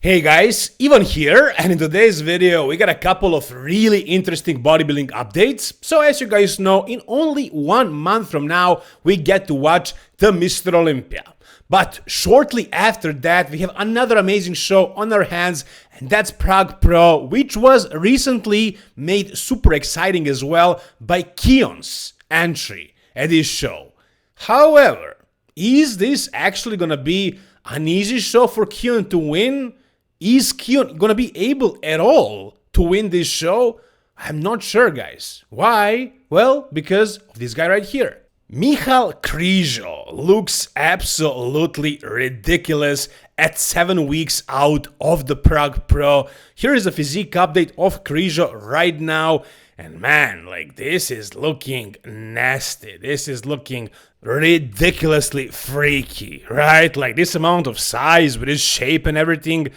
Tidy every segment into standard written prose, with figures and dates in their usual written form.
Hey guys, Ivan here, and in today's video we got a couple of really interesting bodybuilding updates. So as you guys know, in only 1 month from now we get to watch the Mr. Olympia. But shortly after that we have another amazing show on our hands, and that's Prague Pro, which was recently made super exciting as well by Keone's entry at this show. However, is this actually gonna be an easy show for Keone to win? Is Keone gonna be able at all to win this show? I'm not sure, guys. Why? Well, because of this guy right here. Michal Krizo looks absolutely ridiculous at 7 weeks out of the Prague Pro. Here is a physique update of Krizo right now. And man, like, this is looking nasty. This is looking ridiculously freaky, right? Like, this amount of size with his shape and everything.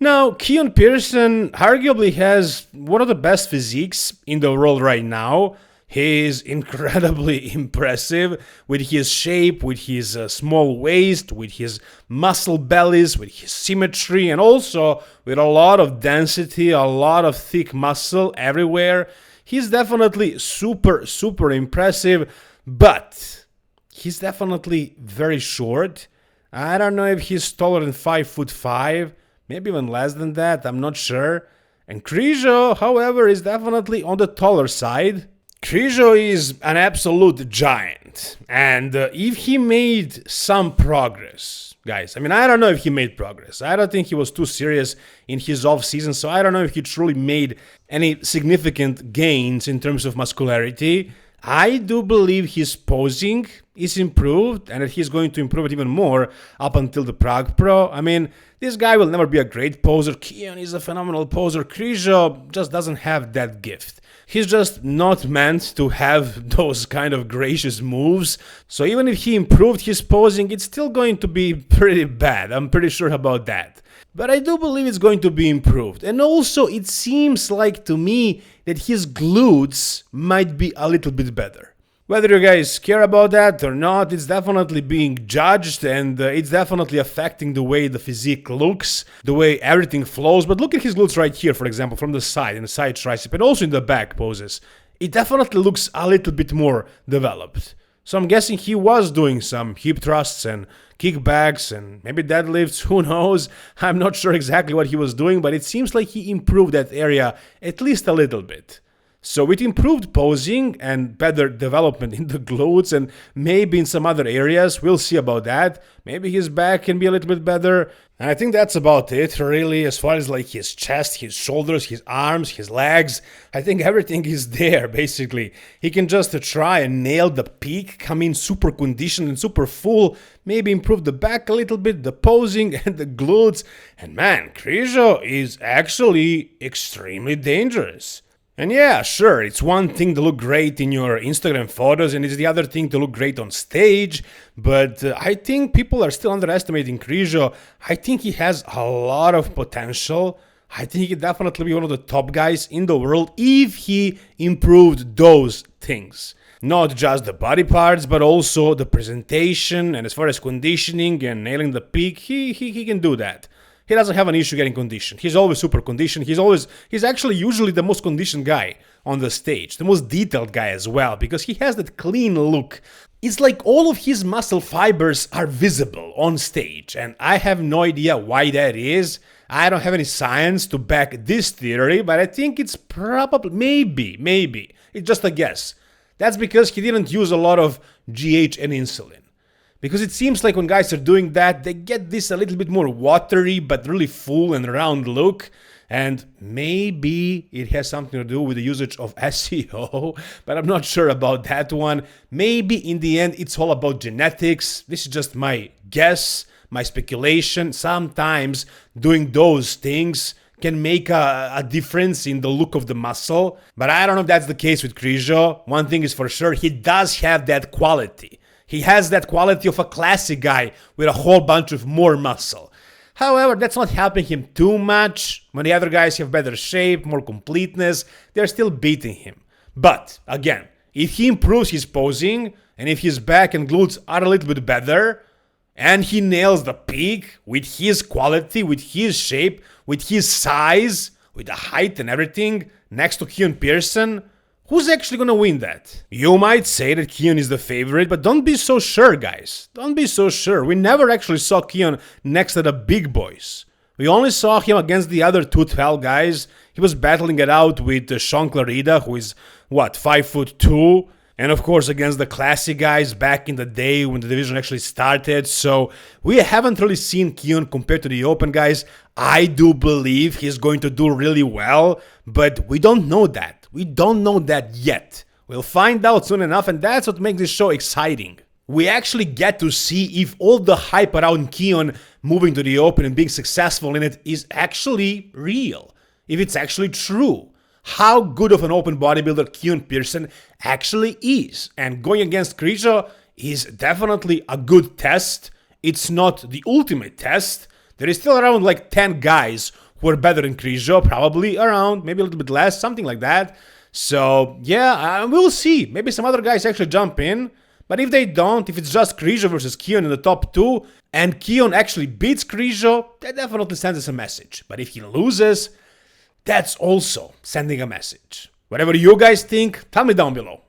Now, Keone Pearson arguably has one of the best physiques in the world right now. He is incredibly impressive with his shape, with his small waist, with his muscle bellies, with his symmetry, and also with a lot of density, a lot of thick muscle everywhere. He's definitely super impressive, but he's definitely very short. I don't know if he's taller than 5'5". Maybe even less than that, I'm not sure. And Krizo, however, is definitely on the taller side. Krizo is an absolute giant. And if he made some progress, guys, I mean, I don't know if he made progress. I don't think he was too serious in his off-season, so I don't know if he truly made any significant gains in terms of muscularity. I do believe his posing is improved, and that he's going to improve it even more up until the Prague Pro. I mean, this guy will never be a great poser. Keone is a phenomenal poser. Krizo just doesn't have that gift. He's just not meant to have those kind of gracious moves. So even if he improved his posing, it's still going to be pretty bad. I'm pretty sure about that. But I do believe it's going to be improved. And also, it seems like to me that his glutes might be a little bit better. Whether you guys care about that or not, it's definitely being judged, and it's definitely affecting the way the physique looks, the way everything flows. But look at his glutes right here, for example, from the side, in the side tricep, and also in the back poses. It definitely looks a little bit more developed. So I'm guessing he was doing some hip thrusts and kickbacks and maybe deadlifts, who knows? I'm not sure exactly what he was doing, but it seems like he improved that area at least a little bit. So with improved posing and better development in the glutes and maybe in some other areas, we'll see about that. Maybe his back can be a little bit better. And I think that's about it, really, as far as like his chest, his shoulders, his arms, his legs. I think everything is there, basically. He can just try and nail the peak, come in super conditioned and super full, maybe improve the back a little bit, the posing and the glutes. And man, Krizo is actually extremely dangerous. And yeah, sure, it's one thing to look great in your Instagram photos, and it's the other thing to look great on stage, but I think people are still underestimating Krizo. I think he has a lot of potential. I think he could definitely be one of the top guys in the world if he improved those things. Not just the body parts, but also the presentation, and as far as conditioning and nailing the peak, he can do that. He doesn't have an issue getting conditioned. He's always super conditioned. He's actually usually the most conditioned guy on the stage, the most detailed guy as well, because he has that clean look. It's like all of his muscle fibers are visible on stage, and I have no idea why that is. I don't have any science to back this theory, but I think it's probably, maybe, it's just a guess. That's because he didn't use a lot of GH and insulin. Because it seems like when guys are doing that, they get this a little bit more watery, but really full and round look. And maybe it has something to do with the usage of SEO, but I'm not sure about that one. Maybe in the end, it's all about genetics. This is just my guess, my speculation. Sometimes doing those things can make a difference in the look of the muscle. But I don't know if that's the case with Krizo. One thing is for sure, he does have that quality. He has that quality of a classic guy with a whole bunch of more muscle. However, that's not helping him too much. When the other guys have better shape, more completeness, they're still beating him. But, again, if he improves his posing, and if his back and glutes are a little bit better, and he nails the peak with his quality, with his shape, with his size, with the height and everything, next to Keone Pearson, who's actually gonna win that? You might say that Keone is the favorite, but don't be so sure, guys. Don't be so sure. We never actually saw Keone next to the big boys. We only saw him against the other 212 guys. He was battling it out with Sean Clarida, who is, 5'2", and of course against the classic guys back in the day when the division actually started. So we haven't really seen Keone compared to the open guys. I do believe he's going to do really well, but we don't know that. We don't know that yet. We'll find out soon enough, and that's what makes this show exciting. We actually get to see if all the hype around Keone moving to the open and being successful in it is actually real. If it's actually true. How good of an open bodybuilder Keone Pearson actually is. And going against Krizo is definitely a good test. It's not the ultimate test. There is still around like 10 guys who are better than Krizo, probably around, maybe a little bit less, something like that. So yeah, we'll see. Maybe some other guys actually jump in. But if they don't, if it's just Krizo versus Keone in the top 2, and Keone actually beats Krizo, that definitely sends us a message. But if he loses, that's also sending a message. Whatever you guys think, tell me down below.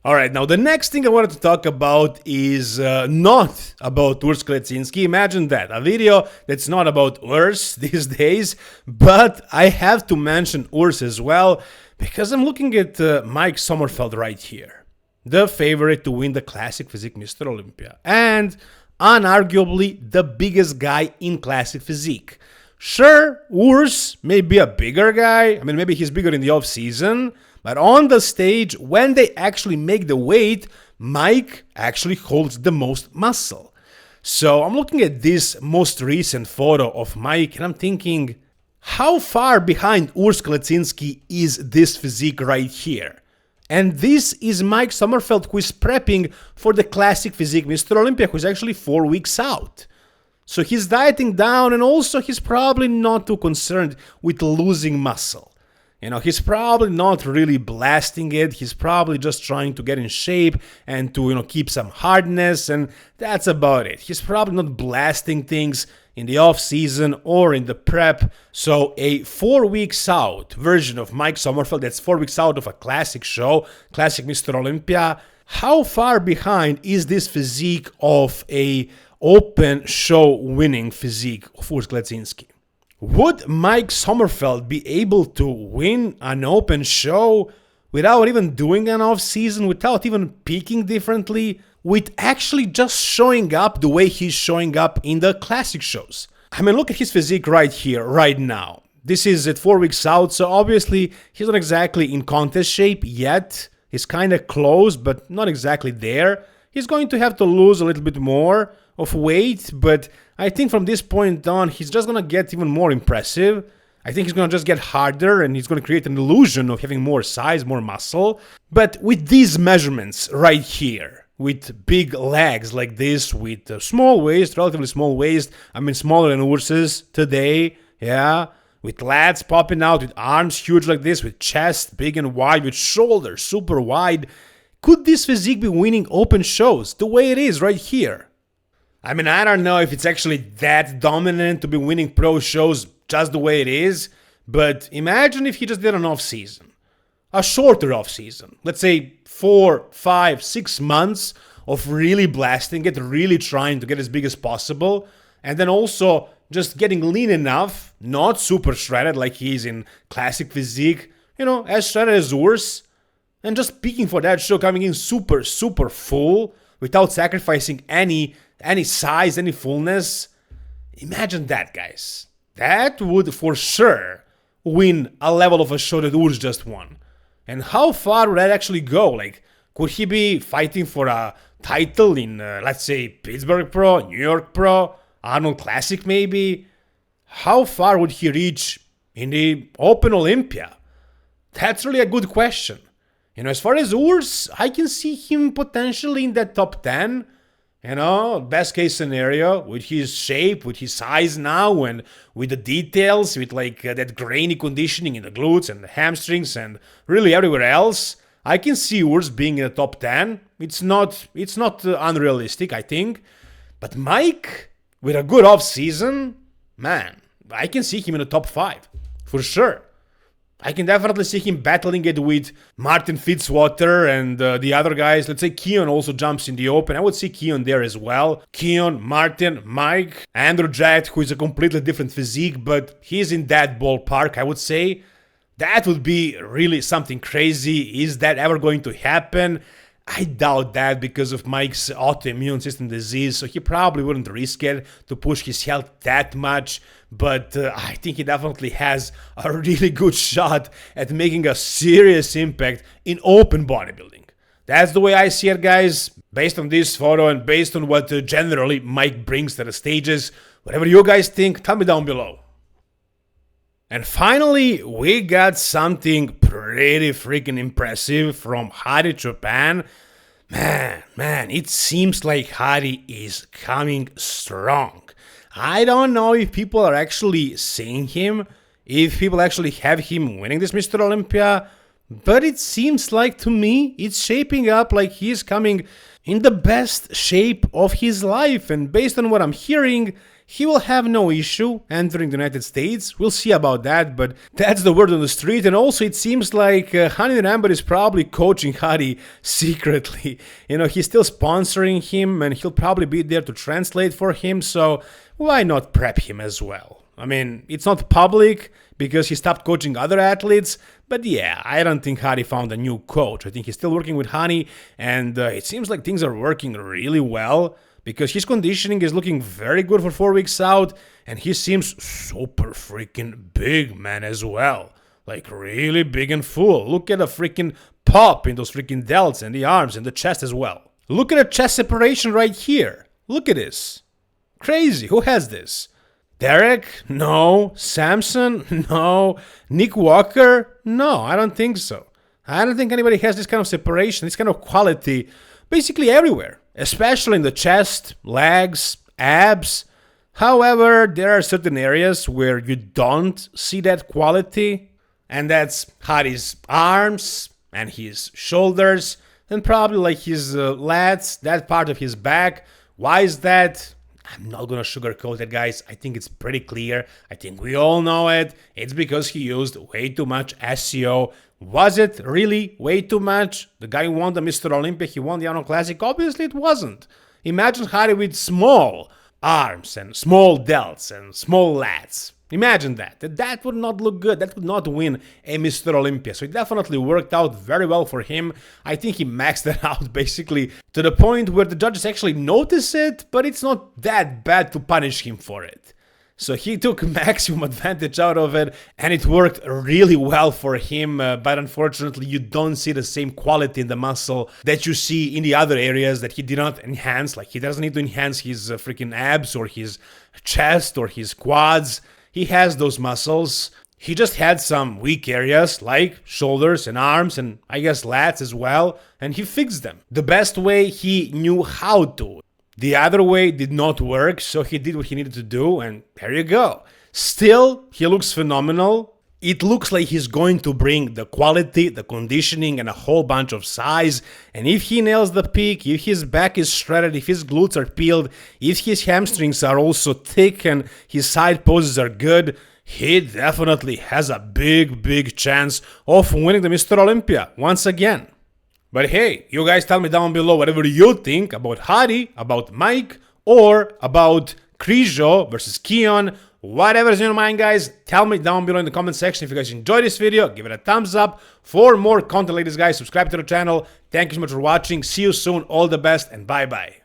Alright, now the next thing I wanted to talk about is not about Urs Klecinski. Imagine that, a video that's not about Urs these days, but I have to mention Urs as well, because I'm looking at Mike Sommerfeld right here. The favorite to win the Classic Physique Mr. Olympia, and unarguably the biggest guy in Classic Physique. Sure, Urs may be a bigger guy, I mean maybe he's bigger in the off-season, but on the stage, when they actually make the weight, Mike actually holds the most muscle. So I'm looking at this most recent photo of Mike and I'm thinking, how far behind Urs Klecinski is this physique right here? And this is Mike Sommerfeld, who is prepping for the Classic Physique Mr. Olympia, who's actually 4 weeks out. So he's dieting down, and also he's probably not too concerned with losing muscle. You know, he's probably not really blasting it. He's probably just trying to get in shape and to, keep some hardness, and that's about it. He's probably not blasting things in the off season or in the prep. So a 4 weeks out version of Mike Sommerfeld, that's 4 weeks out of a classic show, Classic Mr. Olympia. How far behind is this physique of a open show winning physique of Urs Klecinski? Would Mike Sommerfeld be able to win an open show without even doing an off season, without even peaking differently, with actually just showing up the way he's showing up in the classic shows? I mean, look at his physique right here, right now. This is at 4 weeks out, so obviously he's not exactly in contest shape yet. He's kind of close, but not exactly there. He's going to have to lose a little bit more of weight, but I think from this point on, he's just going to get even more impressive. I think he's going to just get harder, and he's going to create an illusion of having more size, more muscle. But with these measurements right here, with big legs like this, with a small waist, relatively small waist, I mean smaller than Urs's today, yeah, with lats popping out, with arms huge like this, with chest big and wide, with shoulders super wide, could this physique be winning open shows the way it is right here? I mean, I don't know if it's actually that dominant to be winning pro shows just the way it is, but imagine if he just did an off-season. A shorter off-season. Let's say 4, 5, 6 months of really blasting it, really trying to get as big as possible, and then also just getting lean enough, not super shredded like he is in classic physique, as shredded as Urs, and just peaking for that show, coming in super, super full, without sacrificing any size, any fullness. Imagine that, guys. That would for sure win a level of a show that Urs just won. And how far would that actually go? Like, could he be fighting for a title in, let's say, Pittsburgh Pro, New York Pro, Arnold Classic maybe? How far would he reach in the Open Olympia? That's really a good question. As far as Urs, I can see him potentially in that top 10. Best case scenario, with his shape, with his size now, and with the details, with that grainy conditioning in the glutes and the hamstrings and really everywhere else, I can see Urs being in the top 10. It's not unrealistic, I think. But Mike, with a good off-season, man, I can see him in the top 5, for sure. I can definitely see him battling it with Martin Fitzwater and the other guys. Let's say Keone also jumps in the open. I would see Keone there as well. Keone, Martin, Mike, Andrew Jett, who is a completely different physique, but he's in that ballpark, I would say. That would be really something crazy. Is that ever going to happen? I doubt that because of Mike's autoimmune system disease, so he probably wouldn't risk it to push his health that much, but I think he definitely has a really good shot at making a serious impact in open bodybuilding. That's the way I see it, guys, based on this photo and based on what generally Mike brings to the stages. Whatever you guys think, tell me down below. And finally, we got something pretty freaking impressive from Hadi Choopan. Man, it seems like Hadi is coming strong. I don't know if people are actually seeing him, if people actually have him winning this Mr. Olympia, but it seems like to me it's shaping up like he's coming in the best shape of his life, and based on what I'm hearing, he will have no issue entering the United States. We'll see about that, but that's the word on the street. And also it seems like Hani Rambert is probably coaching Hadi secretly. You know, he's still sponsoring him and he'll probably be there to translate for him, so why not prep him as well? I mean, it's not public because he stopped coaching other athletes, but yeah, I don't think Hadi found a new coach. I think he's still working with Hani, and it seems like things are working really well, because his conditioning is looking very good for 4 weeks out, and he seems super freaking big, man, as well. Like, really big and full. Look at the freaking pop in those freaking delts and the arms and the chest as well. Look at the chest separation right here. Look at this. Crazy. Who has this? Derek? No. Samson? No. Nick Walker? No, I don't think so. I don't think anybody has this kind of separation, this kind of quality, basically everywhere. Especially in the chest, legs, abs. However, there are certain areas where you don't see that quality, and that's Hadi's arms and his shoulders, and probably like his lats, that part of his back. Why is that? I'm not gonna sugarcoat it, guys. I think it's pretty clear. I think we all know it. It's because he used way too much SEO. Was it really way too much? The guy who won the Mr. Olympia, he won the Arnold Classic? Obviously it wasn't. Imagine Hadi with small arms and small delts and small lats. Imagine that. That would not look good. That would not win a Mr. Olympia. So it definitely worked out very well for him. I think he maxed it out basically to the point where the judges actually notice it, but it's not that bad to punish him for it. So he took maximum advantage out of it, and it worked really well for him, but unfortunately you don't see the same quality in the muscle that you see in the other areas that he did not enhance. Like, he doesn't need to enhance his freaking abs or his chest or his quads. He has those muscles. He just had some weak areas like shoulders and arms and I guess lats as well, and he fixed them the best way he knew how to. The other way did not work, so he did what he needed to do, and there you go. Still, he looks phenomenal. It looks like he's going to bring the quality, the conditioning, and a whole bunch of size. And if he nails the peak, if his back is shredded, if his glutes are peeled, if his hamstrings are also thick and his side poses are good, he definitely has a big chance of winning the Mr. Olympia once again. But hey, you guys tell me down below whatever you think about Hadi, about Mike, or about Krizo versus Keone. Whatever's in your mind, guys, tell me down below in the comment section. If you guys enjoyed this video, give it a thumbs up. For more content like this, guys, subscribe to the channel. Thank you so much for watching. See you soon. All the best, and bye-bye.